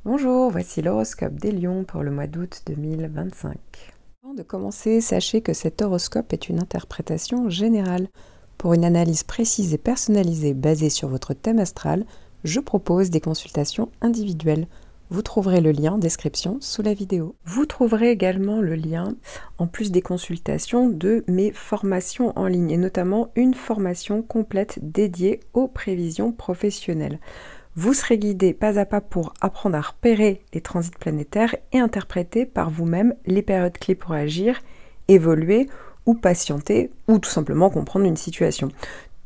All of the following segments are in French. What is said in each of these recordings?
Bonjour, voici l'horoscope des Lions pour le mois d'août 2025. Avant de commencer, sachez que cet horoscope est une interprétation générale. Pour une analyse précise et personnalisée basée sur votre thème astral, je propose des consultations individuelles. Vous trouverez le lien en description sous la vidéo. Vous trouverez également le lien, en plus des consultations, de mes formations en ligne, et notamment une formation complète dédiée aux prévisions professionnelles. Vous serez guidé pas à pas pour apprendre à repérer les transits planétaires et interpréter par vous-même les périodes clés pour agir, évoluer ou patienter, ou tout simplement comprendre une situation.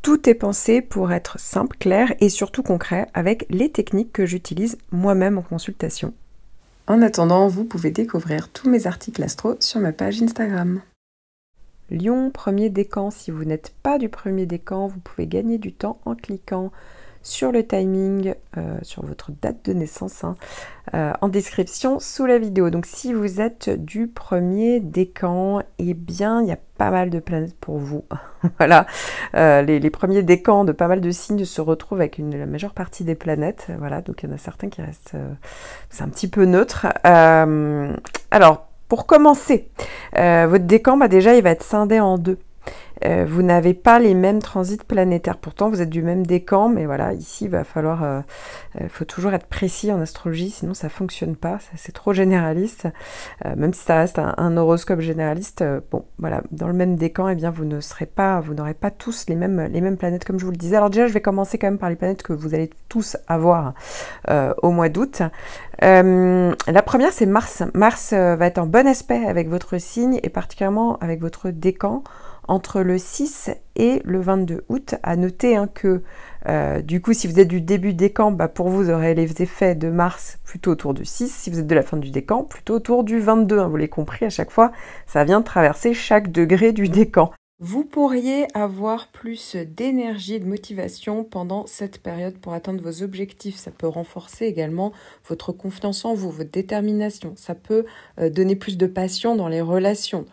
Tout est pensé pour être simple, clair et surtout concret avec les techniques que j'utilise moi-même en consultation. En attendant, vous pouvez découvrir tous mes articles astro sur ma page Instagram. Lion, premier décan. Si vous n'êtes pas du premier décan, vous pouvez gagner du temps en cliquant sur le timing, sur votre date de naissance, en description sous la vidéo. Donc si vous êtes du premier décan, eh bien il y a pas mal de planètes pour vous. Voilà, les premiers décans de pas mal de signes se retrouvent avec la majeure partie des planètes. Voilà, donc il y en a certains qui restent, c'est un petit peu neutre. Alors, pour commencer, votre décan, déjà il va être scindé en deux. Vous n'avez pas les mêmes transits planétaires. Pourtant, vous êtes du même décan, mais voilà, ici, il va falloir... faut toujours être précis en astrologie, sinon ça ne fonctionne pas. C'est trop généraliste. Même si ça reste un horoscope généraliste, bon, voilà, dans le même décan, eh bien, vous n'aurez pas tous les mêmes planètes, comme je vous le disais. Alors déjà, je vais commencer quand même par les planètes que vous allez tous avoir au mois d'août. La première, c'est Mars. Mars va être en bon aspect avec votre signe, et particulièrement avec votre décan, entre le 6 et le 22 août. À noter que du coup, si vous êtes du début décan, pour vous aurez les effets de Mars plutôt autour du 6. Si vous êtes de la fin du décan, plutôt autour du 22. Vous l'avez compris, à chaque fois, ça vient de traverser chaque degré du décan. Vous pourriez avoir plus d'énergie et de motivation pendant cette période pour atteindre vos objectifs. Ça peut renforcer également votre confiance en vous, votre détermination. Ça peut donner plus de passion dans les relations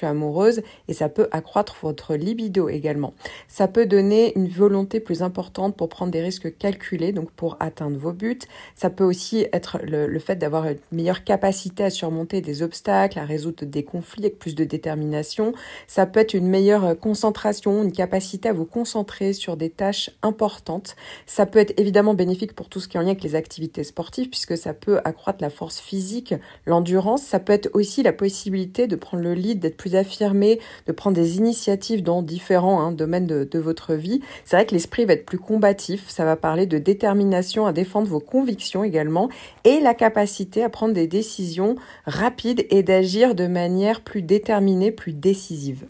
amoureuses, et ça peut accroître votre libido également. Ça peut donner une volonté plus importante pour prendre des risques calculés, donc pour atteindre vos buts. Ça peut aussi être le fait d'avoir une meilleure capacité à surmonter des obstacles, à résoudre des conflits avec plus de détermination. Ça peut être une meilleure concentration, une capacité à vous concentrer sur des tâches importantes. Ça peut être évidemment bénéfique pour tout ce qui est en lien avec les activités sportives, puisque ça peut accroître la force physique, l'endurance. Ça peut être aussi la possibilité de prendre le lead, d'être plus affirmé, de prendre des initiatives dans différents domaines de votre vie. C'est vrai que l'esprit va être plus combatif. Ça va parler de détermination à défendre vos convictions également, et la capacité à prendre des décisions rapides et d'agir de manière plus déterminée, plus décisive.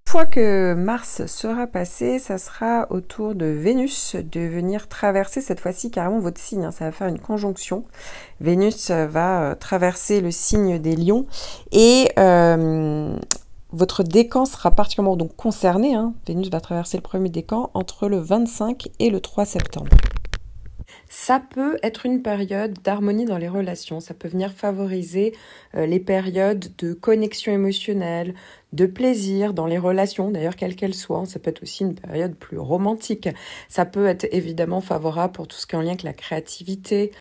Une fois que Mars sera passé, ça sera au tour de Vénus de venir traverser cette fois-ci carrément votre signe. Ça va faire une conjonction. Vénus va traverser le signe des Lions, et votre décan sera particulièrement donc concerné. Vénus va traverser le premier décan entre le 25 et le 3 septembre. Ça peut être une période d'harmonie dans les relations, ça peut venir favoriser les périodes de connexion émotionnelle, de plaisir dans les relations, d'ailleurs quelles qu'elles soient. Ça peut être aussi une période plus romantique. Ça peut être évidemment favorable pour tout ce qui est en lien avec la créativité,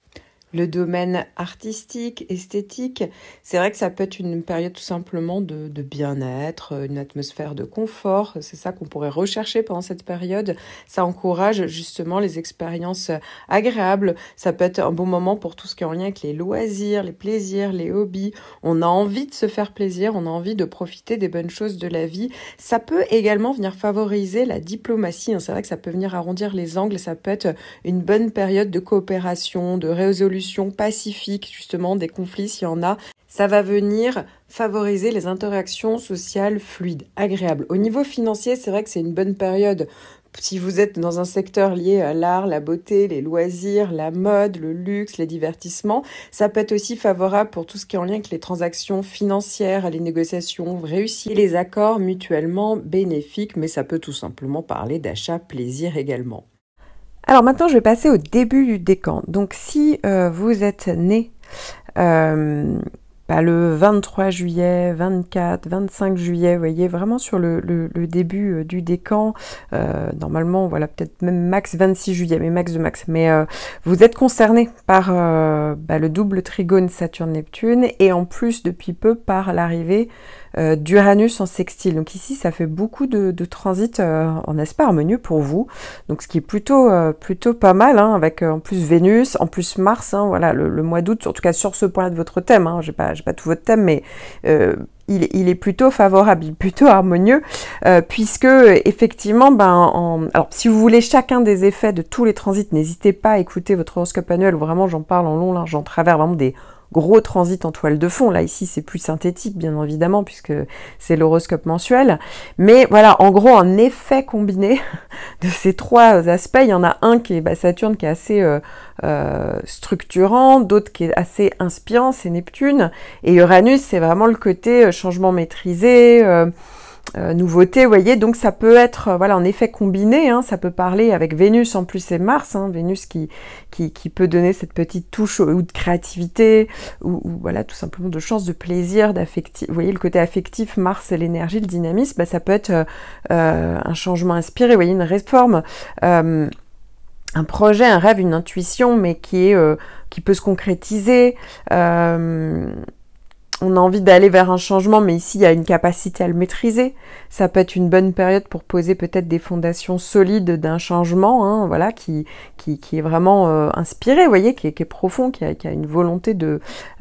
le domaine artistique, esthétique. C'est vrai que ça peut être une période tout simplement de bien-être, une atmosphère de confort. C'est ça qu'on pourrait rechercher pendant cette période. Ça encourage justement les expériences agréables. Ça peut être un bon moment pour tout ce qui est en lien avec les loisirs, les plaisirs, les hobbies. On a envie de se faire plaisir, on a envie de profiter des bonnes choses de la vie. Ça peut également venir favoriser la diplomatie. C'est vrai que ça peut venir arrondir les angles. Ça peut être une bonne période de coopération, de résolution pacifique, justement, des conflits s'il y en a. Ça va venir favoriser les interactions sociales fluides, agréables. Au niveau financier, c'est vrai que c'est une bonne période. Si vous êtes dans un secteur lié à l'art, la beauté, les loisirs, la mode, le luxe, les divertissements, ça peut être aussi favorable pour tout ce qui est en lien avec les transactions financières, les négociations réussies, les accords mutuellement bénéfiques, mais ça peut tout simplement parler d'achat plaisir également. Alors maintenant, je vais passer au début du décan. Donc si vous êtes né le 23 juillet, 24, 25 juillet, vous voyez, vraiment sur le début du décan. Normalement, voilà, peut-être même max 26 juillet, mais max de max. Mais vous êtes concerné par le double trigone Saturne-Neptune et en plus, depuis peu, par l'arrivée d'Uranus en sextile. Donc ici, ça fait beaucoup de transits en aspect harmonieux pour vous. Donc ce qui est plutôt pas mal, hein, avec en plus Vénus, en plus Mars. Hein, voilà, le mois d'août, en tout cas sur ce point-là de votre thème. Hein, j'ai pas tout votre thème, mais il est plutôt favorable, il est plutôt harmonieux, puisque effectivement, alors si vous voulez chacun des effets de tous les transits, n'hésitez pas à écouter votre horoscope annuel, où vraiment j'en parle en long, large, en travers, vraiment des gros transit en toile de fond. Là, ici, c'est plus synthétique, bien évidemment, puisque c'est l'horoscope mensuel. Mais voilà, en gros, un effet combiné de ces trois aspects. Il y en a un qui est Saturne, qui est assez structurant, d'autres qui est assez inspirant, c'est Neptune. Et Uranus, c'est vraiment le côté changement maîtrisé, nouveauté, vous voyez, donc ça peut être voilà, en effet combiné, hein, ça peut parler avec Vénus en plus et Mars, hein, Vénus qui peut donner cette petite touche ou de créativité, ou voilà, tout simplement de chance, de plaisir, d'affectif. Vous voyez, le côté affectif, Mars et l'énergie, le dynamisme, ça peut être un changement inspiré, vous voyez, une réforme, un projet, un rêve, une intuition, mais qui peut se concrétiser. On a envie d'aller vers un changement, mais ici, il y a une capacité à le maîtriser. Ça peut être une bonne période pour poser peut-être des fondations solides d'un changement, hein, voilà, qui est vraiment inspiré, vous voyez, qui est profond, qui a une volonté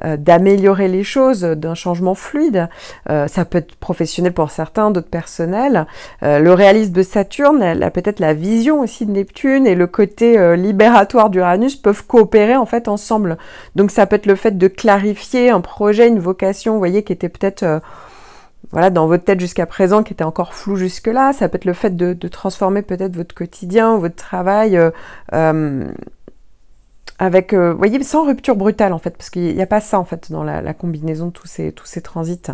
d'améliorer les choses, d'un changement fluide. Ça peut être professionnel pour certains, d'autres personnels. Le réalisme de Saturne, peut-être la vision aussi de Neptune et le côté libératoire d'Uranus peuvent coopérer en fait ensemble. Donc ça peut être le fait de clarifier un projet, une vocation, vous voyez, qui était peut-être voilà, dans votre tête jusqu'à présent, qui était encore flou jusque-là. Ça peut être le fait de transformer peut-être votre quotidien, votre travail, avec, vous voyez, sans rupture brutale, en fait, parce qu'il n'y a pas ça, en fait, dans la combinaison de tous ces transits.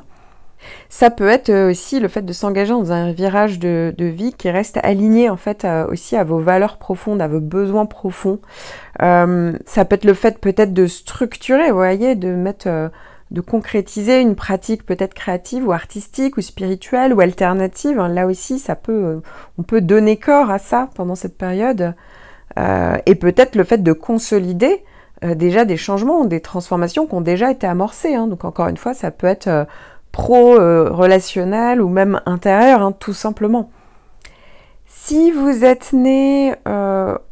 Ça peut être aussi le fait de s'engager dans un virage de vie qui reste aligné, en fait, aussi à vos valeurs profondes, à vos besoins profonds. Ça peut être le fait peut-être de structurer, vous voyez, de mettre... de concrétiser une pratique peut-être créative ou artistique ou spirituelle ou alternative. Là aussi, on peut donner corps à ça pendant cette période. Et peut-être le fait de consolider déjà des changements, des transformations qui ont déjà été amorcées. Hein. Donc encore une fois, ça peut être relationnel ou même intérieur, hein, tout simplement. Si vous êtes né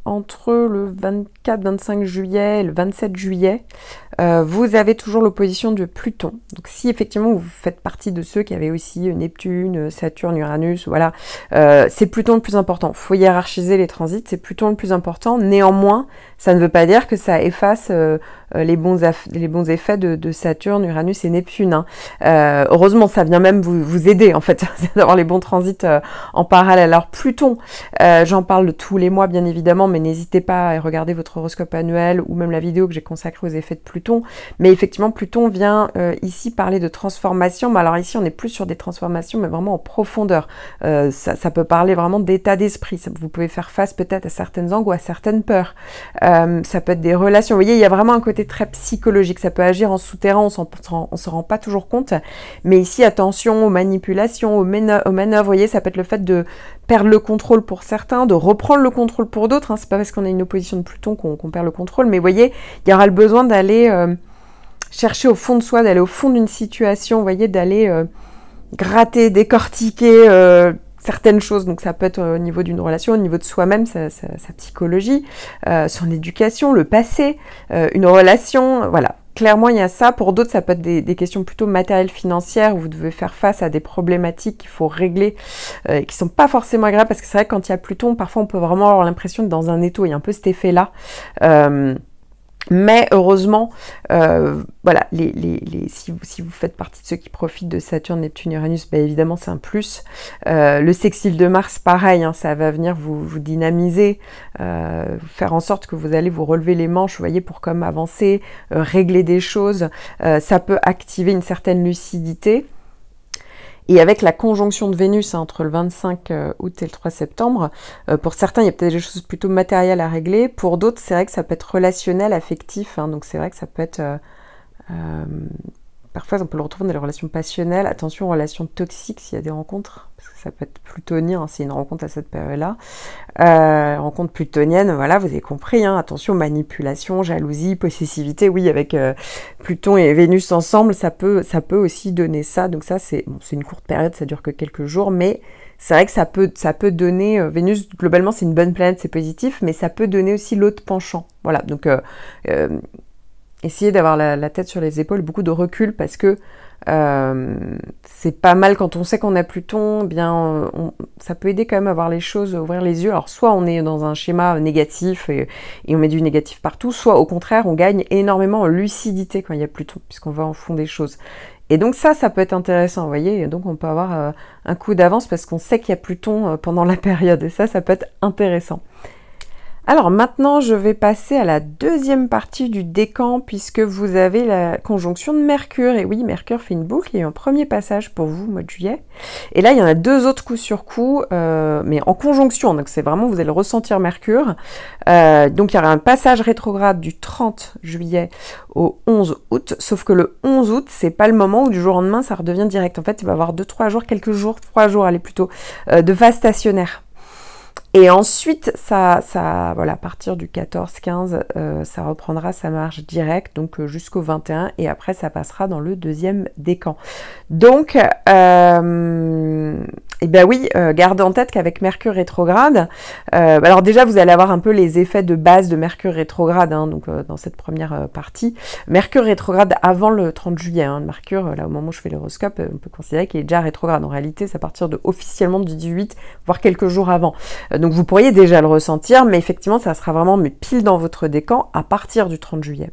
entre le 24-25 juillet et le 27 juillet, vous avez toujours l'opposition de Pluton. Donc si effectivement vous faites partie de ceux qui avaient aussi Neptune, Saturne, Uranus, voilà, c'est Pluton le plus important. Il faut hiérarchiser les transits, c'est Pluton le plus important. Néanmoins, ça ne veut pas dire que ça efface les bons effets de Saturne, Uranus et Neptune. Hein. Heureusement, ça vient même vous aider en fait, d'avoir les bons transits en parallèle. Alors Pluton, j'en parle tous les mois bien évidemment, mais n'hésitez pas à regarder votre horoscope annuel ou même la vidéo que j'ai consacrée aux effets de Pluton. Mais effectivement, Pluton vient ici parler de transformation. Mais alors ici, on n'est plus sur des transformations, mais vraiment en profondeur. Ça peut parler vraiment d'état d'esprit. Vous pouvez faire face peut-être à certaines angoisses, à certaines peurs. Ça peut être des relations. Vous voyez, il y a vraiment un côté très psychologique. Ça peut agir en souterrain, on se rend pas toujours compte. Mais ici, attention aux manipulations, aux manœuvres. Vous voyez, ça peut être le fait de perdre le contrôle pour certains, de reprendre le contrôle pour d'autres. Hein. C'est pas parce qu'on a une opposition de Pluton qu'on perd le contrôle. Mais vous voyez, il y aura le besoin d'aller chercher au fond de soi, d'aller au fond d'une situation. Vous voyez, d'aller gratter, décortiquer certaines choses. Donc ça peut être au niveau d'une relation, au niveau de soi-même, sa psychologie, son éducation, le passé, une relation, voilà. Clairement, il y a ça. Pour d'autres, ça peut être des questions plutôt matérielles, financières, où vous devez faire face à des problématiques qu'il faut régler, qui sont pas forcément agréables, parce que c'est vrai que quand il y a Pluton, parfois on peut vraiment avoir l'impression d'être dans un étau. Il y a un peu cet effet-là. Mais heureusement, voilà, si vous faites partie de ceux qui profitent de Saturne, Neptune, Uranus, ben évidemment c'est un plus. Le sextile de Mars, pareil, hein, ça va venir vous dynamiser, faire en sorte que vous allez vous relever les manches, vous voyez, pour comme avancer, régler des choses. Ça peut activer une certaine lucidité. Et avec la conjonction de Vénus entre le 25 août et le 3 septembre, pour certains, il y a peut-être des choses plutôt matérielles à régler. Pour d'autres, c'est vrai que ça peut être relationnel, affectif. Hein, donc c'est vrai que ça peut être parfois on peut le retrouver dans les relations passionnelles. Attention aux relations toxiques s'il y a des rencontres, parce que ça peut être plutonien, hein, c'est une rencontre à cette période-là. Rencontre plutonienne, voilà, vous avez compris, hein, attention, manipulation, jalousie, possessivité, oui, avec Pluton et Vénus ensemble, ça peut aussi donner ça. Donc ça, c'est une courte période, ça dure que quelques jours, mais c'est vrai que ça peut donner, Vénus, globalement, c'est une bonne planète, c'est positif, mais ça peut donner aussi l'autre penchant. Voilà, donc essayez d'avoir la tête sur les épaules, beaucoup de recul, parce que c'est pas mal quand on sait qu'on a Pluton, bien ça peut aider quand même à voir les choses, à ouvrir les yeux. Alors soit on est dans un schéma négatif et on met du négatif partout, soit au contraire on gagne énormément en lucidité quand il y a Pluton, puisqu'on va en fond des choses. Et donc ça peut être intéressant, vous voyez, et donc on peut avoir un coup d'avance parce qu'on sait qu'il y a Pluton pendant la période, et ça peut être intéressant. Alors maintenant, je vais passer à la deuxième partie du décan, puisque vous avez la conjonction de Mercure. Et oui, Mercure fait une boucle, il y a eu un premier passage pour vous au mois de juillet. Et là, il y en a deux autres coup sur coup, mais en conjonction. Donc c'est vraiment, vous allez ressentir Mercure. Donc il y aura un passage rétrograde du 30 juillet au 11 août. Sauf que le 11 août, c'est pas le moment où du jour au lendemain, ça redevient direct. En fait, il va y avoir 2-3 jours, quelques jours, 3 jours, allez plutôt, de phase stationnaire. Et ensuite, voilà, à partir du 14-15, ça reprendra sa marche directe, donc jusqu'au 21, et après ça passera dans le deuxième décan. Donc, eh bien oui, gardez en tête qu'avec Mercure rétrograde, alors déjà vous allez avoir un peu les effets de base de Mercure rétrograde, hein, donc dans cette première partie. Mercure rétrograde avant le 30 juillet, hein, Mercure, là au moment où je fais l'horoscope, on peut considérer qu'il est déjà rétrograde. En réalité, c'est à partir de officiellement du 18, voire quelques jours avant. Donc vous pourriez déjà le ressentir, mais effectivement, ça sera vraiment pile dans votre décan à partir du 30 juillet.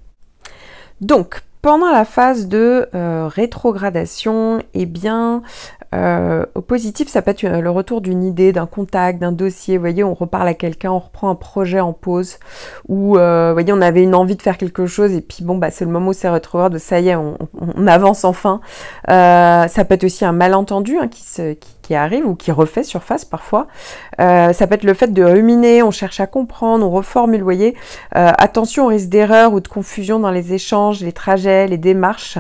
Donc, pendant la phase de rétrogradation, eh bien, au positif, ça peut être le retour d'une idée, d'un contact, d'un dossier. Vous voyez, on reparle à quelqu'un, on reprend un projet en pause, ou vous voyez, on avait une envie de faire quelque chose, et puis bon, bah, c'est le moment où c'est rétrograde, ça y est, on avance enfin. Ça peut être aussi un malentendu hein, qui arrive ou qui refait surface parfois. Ça peut être le fait de ruminer, on cherche à comprendre, on reformule, vous voyez. Attention au risque d'erreur ou de confusion dans les échanges, les trajets, les démarches.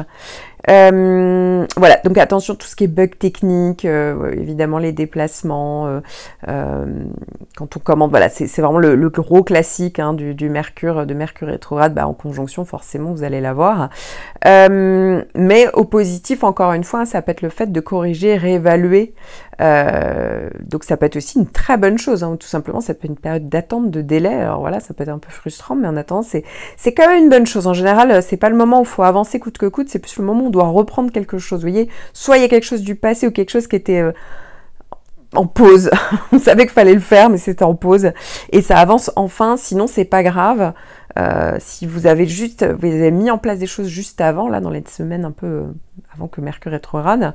Voilà, donc attention tout ce qui est bug technique, évidemment les déplacements, quand on commande, voilà, c'est vraiment le gros classique hein, du Mercure, de Mercure rétrograde, bah, en conjonction forcément vous allez l'avoir. Mais au positif, encore une fois, ça peut être le fait de corriger, réévaluer. Donc ça peut être aussi une très bonne chose, hein, tout simplement ça peut être une période d'attente, de délai, alors voilà, ça peut être un peu frustrant, mais en attendant c'est quand même une bonne chose. En général, c'est pas le moment où il faut avancer coûte que coûte, c'est plus le moment où on doit reprendre quelque chose, vous voyez, soit il y a quelque chose du passé ou quelque chose qui était en pause, on savait qu'il fallait le faire, mais c'était en pause, et ça avance enfin, sinon c'est pas grave. Si vous avez mis en place des choses juste avant, là, dans les semaines un peu avant que Mercure rétrograde,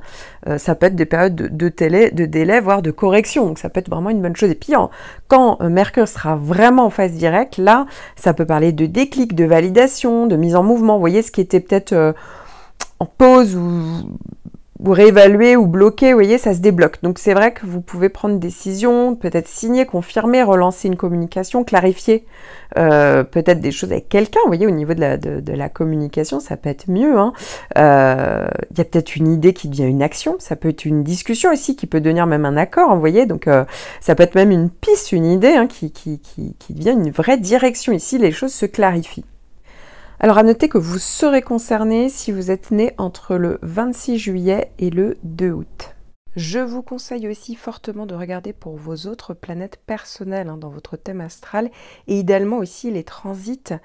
ça peut être des périodes de délai, voire de correction. Donc ça peut être vraiment une bonne chose. Et puis quand Mercure sera vraiment en phase directe, là, ça peut parler de déclic, de validation, de mise en mouvement. Vous voyez, ce qui était peut-être en pause ou réévaluer ou bloquer, vous voyez, ça se débloque. Donc c'est vrai que vous pouvez prendre une décision, peut-être signer, confirmer, relancer une communication, clarifier peut-être des choses avec quelqu'un, vous voyez, au niveau de la communication, ça peut être mieux. Hein. Y a peut-être une idée qui devient une action, ça peut être une discussion aussi qui peut devenir même un accord, vous voyez, donc ça peut être même une piste, une idée hein, qui devient une vraie direction. Ici, les choses se clarifient. Alors à noter que vous serez concerné si vous êtes né entre le 26 juillet et le 2 août. Je vous conseille aussi fortement de regarder pour vos autres planètes personnelles hein, dans votre thème astral, et idéalement aussi les transits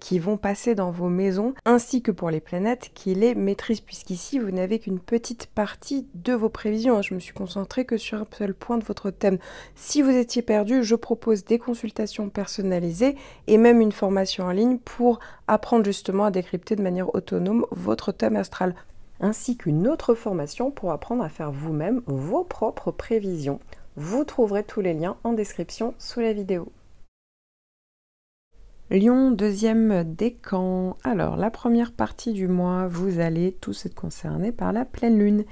qui vont passer dans vos maisons, ainsi que pour les planètes qui les maîtrisent, puisqu'ici vous n'avez qu'une petite partie de vos prévisions. Je me suis concentrée que sur un seul point de votre thème. Si vous étiez perdu, je propose des consultations personnalisées et même une formation en ligne pour apprendre justement à décrypter de manière autonome votre thème astral, ainsi qu'une autre formation pour apprendre à faire vous-même vos propres prévisions. Vous trouverez tous les liens en description sous la vidéo. Lion, deuxième décan. Alors, la première partie du mois, vous allez tous être concernés par la pleine lune.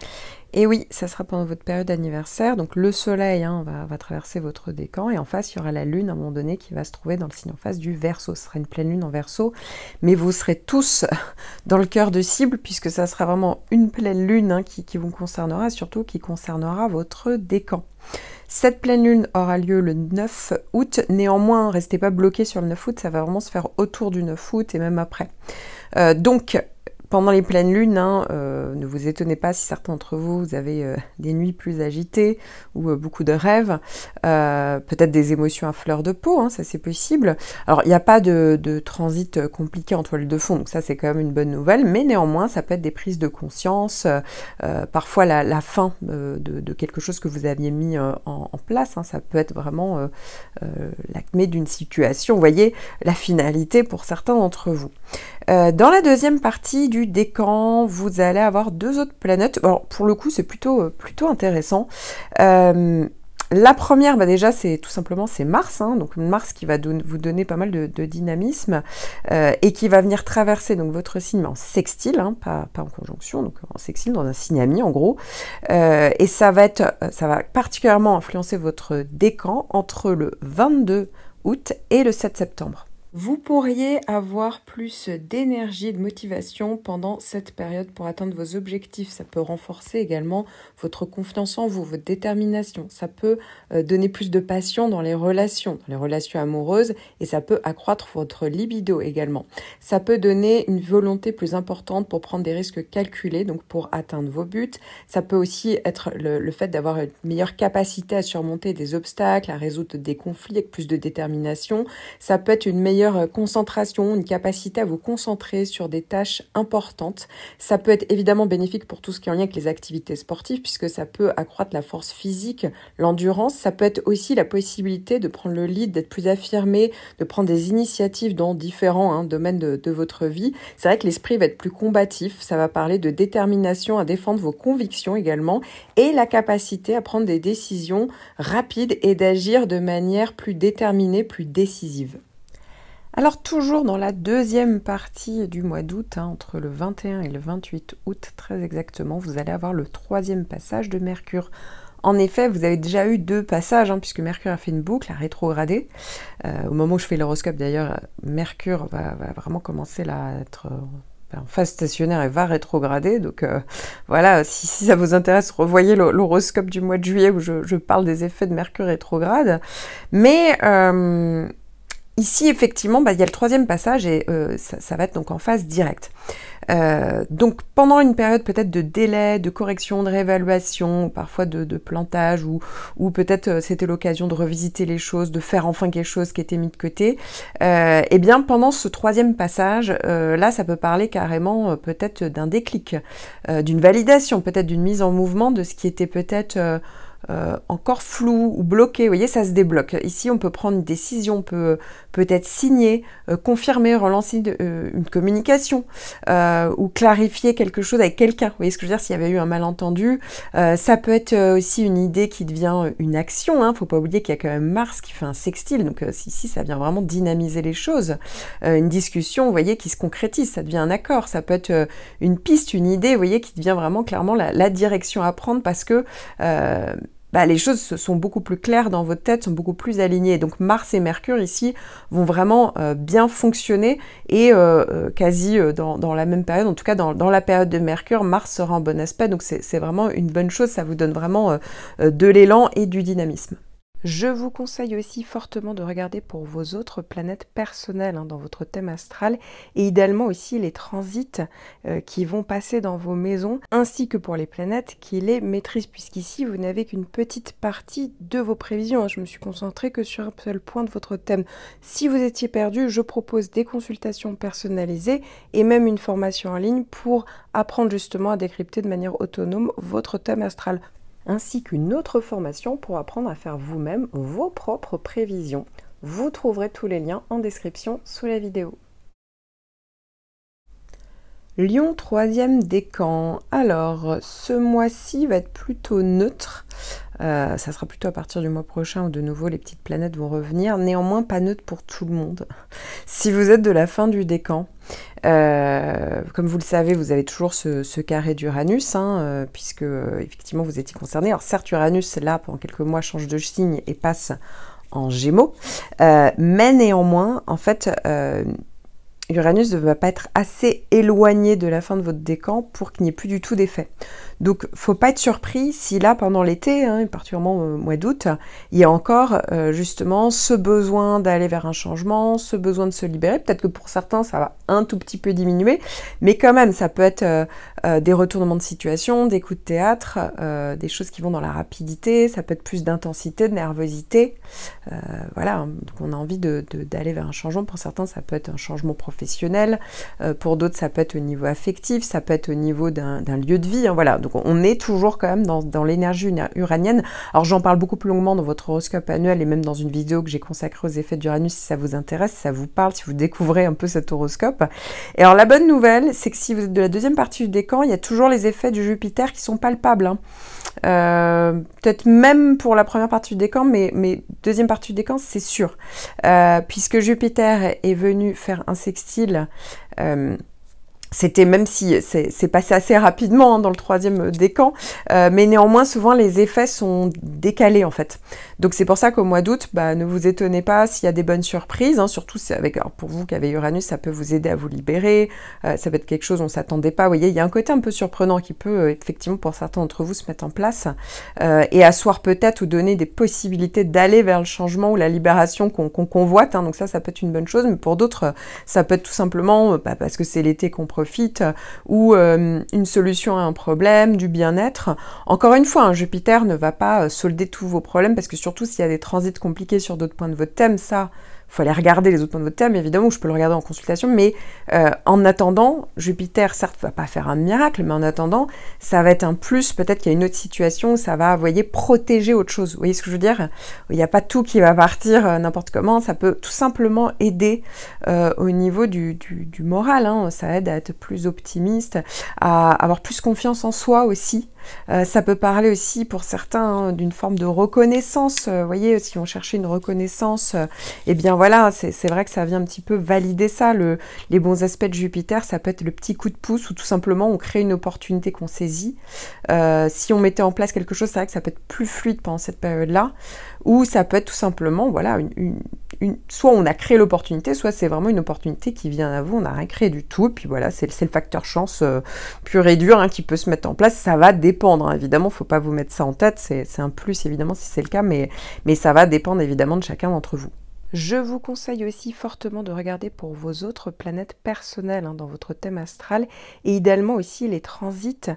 Et oui, ça sera pendant votre période anniversaire. Donc, le soleil hein, va traverser votre décan. Et en face, il y aura la lune à un moment donné qui va se trouver dans le signe en face du Verseau. Ce sera une pleine lune en Verseau. Mais vous serez tous dans le cœur de cible, puisque ça sera vraiment une pleine lune hein, qui vous concernera, surtout qui concernera votre décan. Cette pleine lune aura lieu le 9 août, néanmoins, restez pas bloqués sur le 9 août, ça va vraiment se faire autour du 9 août et même après. Donc, pendant les pleines lunes, hein, ne vous étonnez pas si certains d'entre vous, vous avez des nuits plus agitées ou beaucoup de rêves, peut-être des émotions à fleur de peau, hein, ça c'est possible. Alors il n'y a pas de transit compliqué en toile de fond, donc ça c'est quand même une bonne nouvelle, mais néanmoins ça peut être des prises de conscience, parfois la fin de quelque chose que vous aviez mis en place, hein, ça peut être vraiment l'acmé d'une situation, vous voyez, la finalité pour certains d'entre vous. Dans la deuxième partie du décan, vous allez avoir deux autres planètes. Alors pour le coup, c'est plutôt intéressant. La première, bah déjà, c'est tout simplement c'est Mars, hein, donc Mars qui va vous donner pas mal de dynamisme et qui va venir traverser donc votre signe mais en sextile, hein, pas en conjonction, donc en sextile dans un signe ami en gros. Et ça va particulièrement influencer votre décan entre le 22 août et le 7 septembre. Vous pourriez avoir plus d'énergie, de motivation pendant cette période pour atteindre vos objectifs. Ça peut renforcer également votre confiance en vous, votre détermination. Ça peut donner plus de passion dans les relations amoureuses et ça peut accroître votre libido également. Ça peut donner une volonté plus importante pour prendre des risques calculés, donc pour atteindre vos buts. Ça peut aussi être le fait d'avoir une meilleure capacité à surmonter des obstacles, à résoudre des conflits avec plus de détermination. Ça peut être une meilleure concentration, une capacité à vous concentrer sur des tâches importantes. Ça peut être évidemment bénéfique pour tout ce qui est en lien avec les activités sportives puisque ça peut accroître la force physique, l'endurance. Ça peut être aussi la possibilité de prendre le lead, d'être plus affirmé, de prendre des initiatives dans différents domaines de votre vie. C'est vrai que l'esprit va être plus combatif. Ça va parler de détermination à défendre vos convictions également et la capacité à prendre des décisions rapides et d'agir de manière plus déterminée, plus décisive. Alors toujours dans la deuxième partie du mois d'août, hein, entre le 21 et le 28 août très exactement, vous allez avoir le troisième passage de Mercure. En effet, vous avez déjà eu deux passages, hein, puisque Mercure a fait une boucle, a rétrogradé. Au moment où je fais l'horoscope d'ailleurs, Mercure va vraiment commencer là, à être en phase stationnaire et va rétrograder. Donc voilà, si ça vous intéresse, revoyez l'horoscope du mois de juillet où je parle des effets de Mercure rétrograde. Mais ici, effectivement, il y a le troisième passage et ça va être donc en phase directe. Donc, pendant une période peut-être de délai, de correction, de réévaluation, parfois de plantage, ou peut-être c'était l'occasion de revisiter les choses, de faire enfin quelque chose qui était mis de côté, et bien pendant ce troisième passage, là, ça peut parler carrément peut-être d'un déclic, d'une validation, peut-être d'une mise en mouvement de ce qui était peut-être encore flou ou bloqué, vous voyez, ça se débloque. Ici, on peut prendre une décision, peut-être signer, confirmer, relancer une communication ou clarifier quelque chose avec quelqu'un. Vous voyez ce que je veux dire, s'il y avait eu un malentendu. Ça peut être aussi une idée qui devient une action. Hein. Faut pas oublier qu'il y a quand même Mars qui fait un sextile, donc ici, ça vient vraiment dynamiser les choses. Une discussion, vous voyez, qui se concrétise, ça devient un accord. Ça peut être une piste, une idée, vous voyez, qui devient vraiment clairement la direction à prendre parce que les choses sont beaucoup plus claires dans votre tête, sont beaucoup plus alignées. Donc Mars et Mercure ici vont vraiment bien fonctionner et quasi dans la même période, en tout cas dans la période de Mercure, Mars sera en bon aspect, donc c'est vraiment une bonne chose, ça vous donne vraiment de l'élan et du dynamisme. Je vous conseille aussi fortement de regarder pour vos autres planètes personnelles dans votre thème astral et idéalement aussi les transits qui vont passer dans vos maisons ainsi que pour les planètes qui les maîtrisent puisqu'ici vous n'avez qu'une petite partie de vos prévisions. Je me suis concentrée que sur un seul point de votre thème. Si vous étiez perdu, je propose des consultations personnalisées et même une formation en ligne pour apprendre justement à décrypter de manière autonome votre thème astral, ainsi qu'une autre formation pour apprendre à faire vous-même vos propres prévisions. Vous trouverez tous les liens en description sous la vidéo. Lion, troisième décan. Alors, ce mois-ci va être plutôt neutre. Ça sera plutôt à partir du mois prochain où de nouveau les petites planètes vont revenir. Néanmoins, pas neutre pour tout le monde. Si vous êtes de la fin du décan, comme vous le savez, vous avez toujours ce carré d'Uranus, puisque effectivement vous étiez concerné. Alors certes, Uranus, là, pendant quelques mois, change de signe et passe en Gémeaux. Mais néanmoins, en fait, Uranus ne va pas être assez éloigné de la fin de votre décan pour qu'il n'y ait plus du tout d'effet. Donc, faut pas être surpris si là, pendant l'été, particulièrement au mois d'août, il y a encore justement ce besoin d'aller vers un changement, ce besoin de se libérer. Peut-être que pour certains, ça va un tout petit peu diminuer, mais quand même, ça peut être des retournements de situation, des coups de théâtre, des choses qui vont dans la rapidité, ça peut être plus d'intensité, de nervosité. Voilà, donc on a envie d'aller vers un changement. Pour certains, ça peut être un changement professionnel, pour d'autres, ça peut être au niveau affectif, ça peut être au niveau d'un lieu de vie, voilà. Donc on est toujours quand même dans l'énergie uranienne. Alors j'en parle beaucoup plus longuement dans votre horoscope annuel et même dans une vidéo que j'ai consacrée aux effets d'Uranus si ça vous intéresse, si ça vous parle, si vous découvrez un peu cet horoscope. Et alors la bonne nouvelle, c'est que si vous êtes de la deuxième partie du décan, il y a toujours les effets du Jupiter qui sont palpables. Peut-être même pour la première partie du décan, mais deuxième partie du décan, c'est sûr. Puisque Jupiter est venu faire un sextile, c'était, même si c'est passé assez rapidement dans le troisième décan, mais néanmoins souvent les effets sont décalés en fait. Donc c'est pour ça qu'au mois d'août, ne vous étonnez pas s'il y a des bonnes surprises, surtout alors pour vous qui avez Uranus, ça peut vous aider à vous libérer, ça peut être quelque chose on ne s'attendait pas. Vous voyez, il y a un côté un peu surprenant qui peut effectivement pour certains d'entre vous se mettre en place et asseoir peut-être ou donner des possibilités d'aller vers le changement ou la libération qu'on convoite. Donc ça peut être une bonne chose, mais pour d'autres, ça peut être tout simplement parce que c'est l'été qu'on profite, ou une solution à un problème, du bien-être. Encore une fois, Jupiter ne va pas solder tous vos problèmes, parce que surtout s'il y a des transits compliqués sur d'autres points de votre thème, ça, il faut aller regarder les autres points de votre thème, évidemment, je peux le regarder en consultation, mais en attendant, Jupiter, certes, va pas faire un miracle, mais en attendant, ça va être un plus, peut-être qu'il y a une autre situation où ça va, vous voyez, protéger autre chose. Vous voyez ce que je veux dire? Il n'y a pas tout qui va partir n'importe comment, ça peut tout simplement aider au niveau du moral, ça aide à être plus optimiste, à avoir plus confiance en soi aussi. Ça peut parler aussi pour certains d'une forme de reconnaissance. Vous voyez, si on cherchait une reconnaissance, eh bien voilà, c'est vrai que ça vient un petit peu valider ça. Les bons aspects de Jupiter, ça peut être le petit coup de pouce ou tout simplement on crée une opportunité qu'on saisit. Si on mettait en place quelque chose, c'est vrai que ça peut être plus fluide pendant cette période-là. Ou ça peut être tout simplement, voilà, soit on a créé l'opportunité, soit c'est vraiment une opportunité qui vient à vous, on n'a rien créé du tout, et puis voilà, c'est le facteur chance pur et dur qui peut se mettre en place. Ça va dépendre, évidemment, faut pas vous mettre ça en tête, c'est un plus évidemment si c'est le cas, mais ça va dépendre évidemment de chacun d'entre vous. Je vous conseille aussi fortement de regarder pour vos autres planètes personnelles dans votre thème astral et idéalement aussi les transits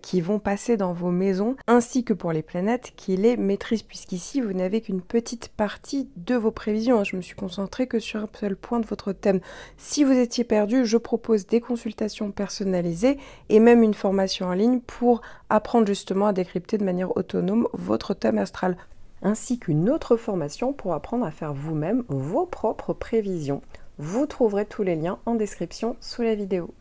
qui vont passer dans vos maisons ainsi que pour les planètes qui les maîtrisent puisqu'ici vous n'avez qu'une petite partie de vos prévisions. Je me suis concentrée que sur un seul point de votre thème. Si vous étiez perdu, je propose des consultations personnalisées et même une formation en ligne pour apprendre justement à décrypter de manière autonome votre thème astral, ainsi qu'une autre formation pour apprendre à faire vous-même vos propres prévisions. Vous trouverez tous les liens en description sous la vidéo.